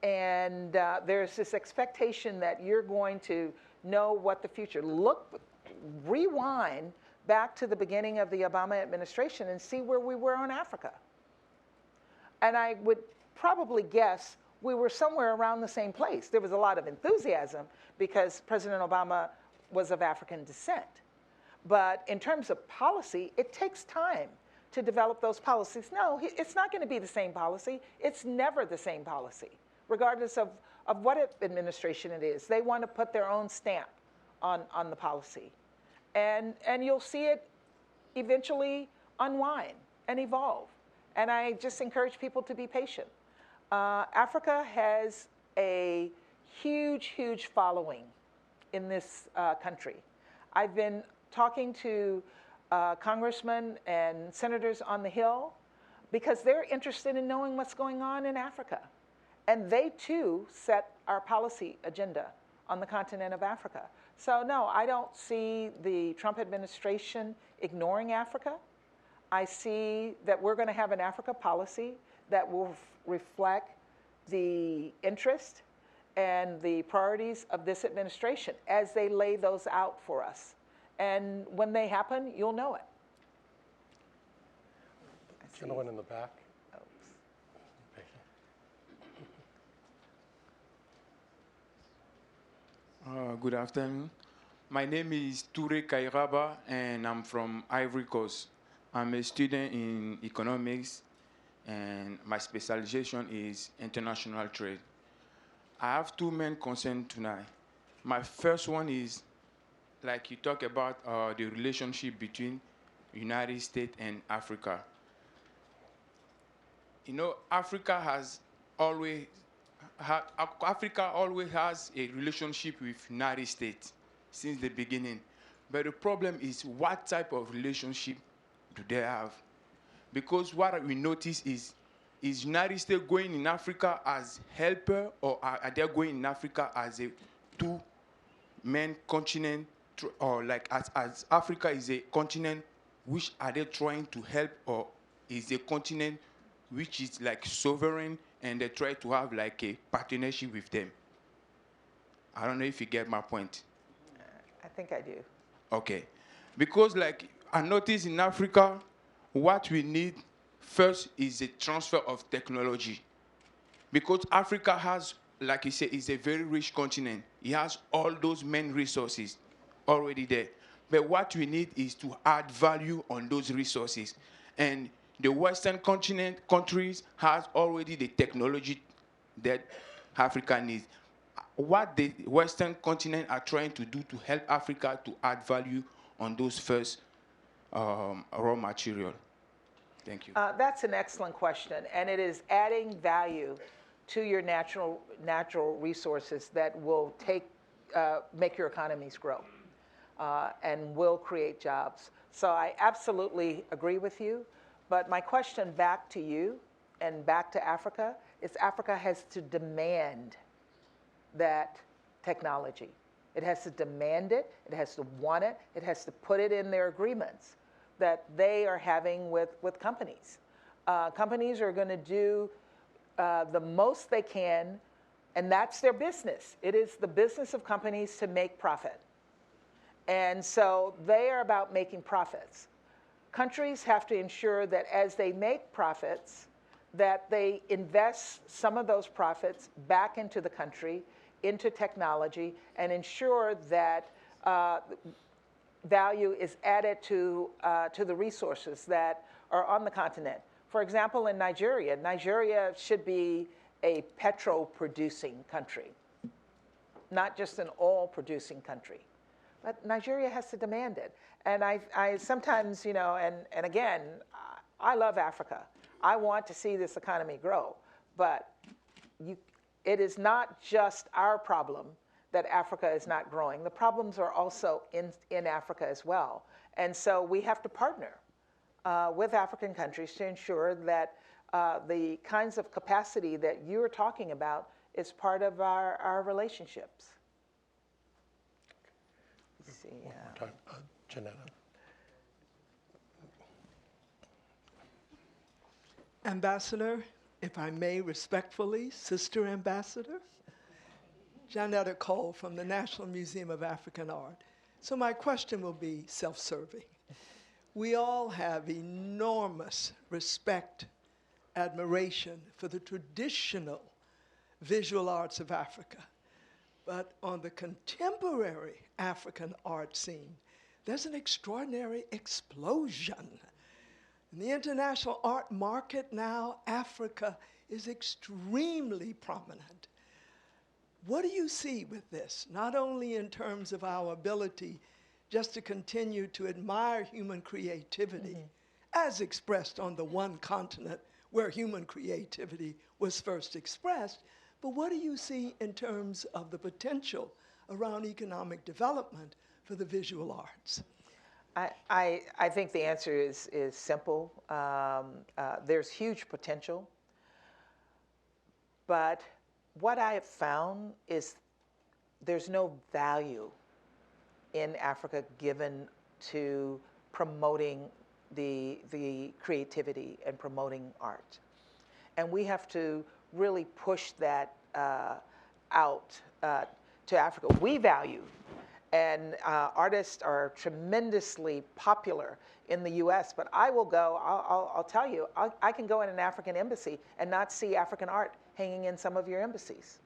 And there's this expectation that you're going to know what the future, rewind back to the beginning of the Obama administration and see where we were on Africa. And I would probably guess we were somewhere around the same place. There was a lot of enthusiasm because President Obama was of African descent. But in terms of policy, it takes time to develop those policies. No, it's not going to be the same policy. It's never the same policy, regardless of what administration it is. They want to put their own stamp on the policy. And you'll see it eventually unwind and evolve. And I just encourage people to be patient. Africa has a huge, huge following in this country. I've been talking to congressmen and senators on the Hill because they're interested in knowing what's going on in Africa. And they too set our policy agenda on the continent of Africa. So no, I don't see the Trump administration ignoring Africa. I see that we're going to have an Africa policy that will reflect the interest and the priorities of this administration as they lay those out for us. And when they happen, you'll know it. Gentleman in the back. Good afternoon. My name is Toure Kairaba, and I'm from Ivory Coast. I'm a student in economics, and my specialization is international trade. I have two main concerns tonight. My first one is, like you talk about the relationship between United States and Africa. You know, Africa always has a relationship with United States since the beginning. But the problem is, what type of relationship do they have? Because what we notice is United States going in Africa as helper, or are they going in Africa as a two-man continent, or like as Africa is a continent, which are they trying to help, or is a continent which is like sovereign and they try to have like a partnership with them? I don't know if you get my point. I think I do. Okay. Because like I notice in Africa, what we need first is a transfer of technology. Because Africa has, like you said, is a very rich continent. It has all those main resources already there. But what we need is to add value on those resources. And the Western continent countries has already the technology that Africa needs. What the Western continent are trying to do to help Africa to add value on those first raw material. Thank you. That's an excellent question, and it is adding value to your natural resources that will make your economies grow and will create jobs. So I absolutely agree with you. But my question back to you and back to Africa is Africa has to demand that technology. It has to demand it, it has to want it, it has to put it in their agreements that they are having with companies. Companies are going to do the most they can, and that's their business. It is the business of companies to make profit. And so they are about making profits. Countries have to ensure that as they make profits, that they invest some of those profits back into the country, into technology, and ensure that value is added to the resources that are on the continent. For example, in Nigeria, Nigeria should be a petrol-producing country, not just an oil-producing country. But Nigeria has to demand it. And I sometimes, you know, and again, I love Africa. I want to see this economy grow. But it is not just our problem that Africa is not growing. The problems are also in Africa as well. And so we have to partner with African countries to ensure that the kinds of capacity that you're talking about is part of our relationships. Let's see. One more time. Janetta. Ambassador, if I may respectfully, Sister Ambassador, Janetta Cole from the National Museum of African Art. So my question will be self-serving. We all have enormous respect, admiration for the traditional visual arts of Africa. But on the contemporary African art scene, there's an extraordinary explosion. In the international art market now, Africa is extremely prominent. What do you see with this, not only in terms of our ability just to continue to admire human creativity, as expressed on the one continent where human creativity was first expressed, but what do you see in terms of the potential around economic development for the visual arts? I think the answer is simple. There's huge potential. But what I have found is there's no value in Africa given to promoting the creativity and promoting art. And we have to really push that out to Africa. We value, and artists are tremendously popular in the US, but I will go, I'll tell you, I can go in an African embassy and not see African art hanging in some of your embassies.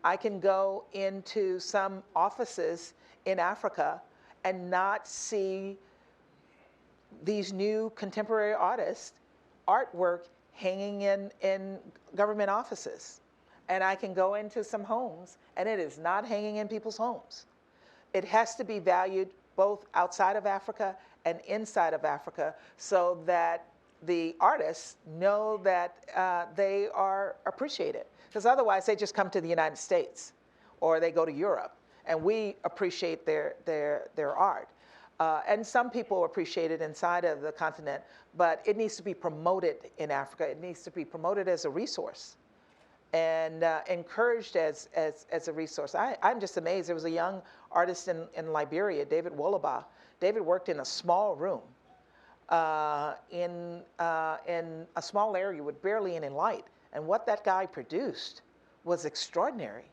I can go into some offices in Africa and not see these new contemporary artists' artwork hanging in government offices. And I can go into some homes and it is not hanging in people's homes. It has to be valued both outside of Africa and inside of Africa so that the artists know that they are appreciated. Because otherwise they just come to the United States or they go to Europe and we appreciate their art. And some people appreciate it inside of the continent, but it needs to be promoted in Africa. It needs to be promoted as a resource and encouraged as a resource. I'm just amazed. There was a young artist in Liberia, David Wolobah. David worked in a small room in a small area with barely any light. And what that guy produced was extraordinary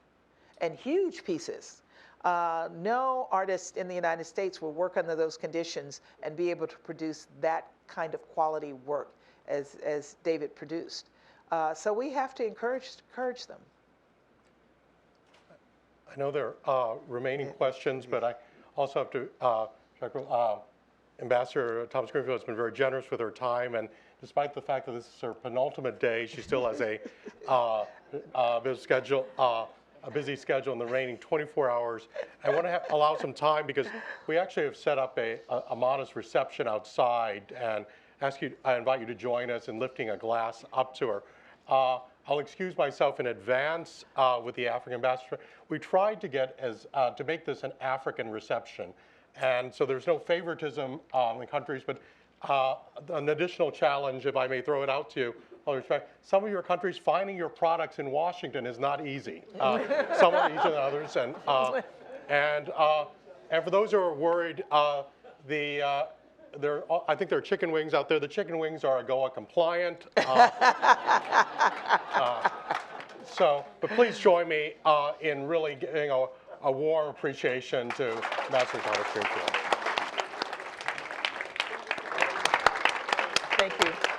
and huge pieces. No artist in the United States will work under those conditions and be able to produce that kind of quality work as David produced. So we have to encourage them. I know there are remaining questions, but I also have to, Ambassador Thomas Greenfield has been very generous with her time, and despite the fact that this is her penultimate day, she still has a busy schedule in the remaining 24 hours. I want to allow some time because we actually have set up a modest reception outside, and I invite you to join us in lifting a glass up to her. I'll excuse myself in advance with the African ambassador. We tried to get to make this an African reception, and so there's no favoritism in countries, but an additional challenge, if I may throw it out to you, all respect, some of your countries finding your products in Washington is not easy. Some are easier than others, and for those who are worried, I think there are chicken wings out there. The chicken wings are AGOA compliant. But please join me in really giving a warm appreciation to Ambassador Thomas Greenfield. Thank you.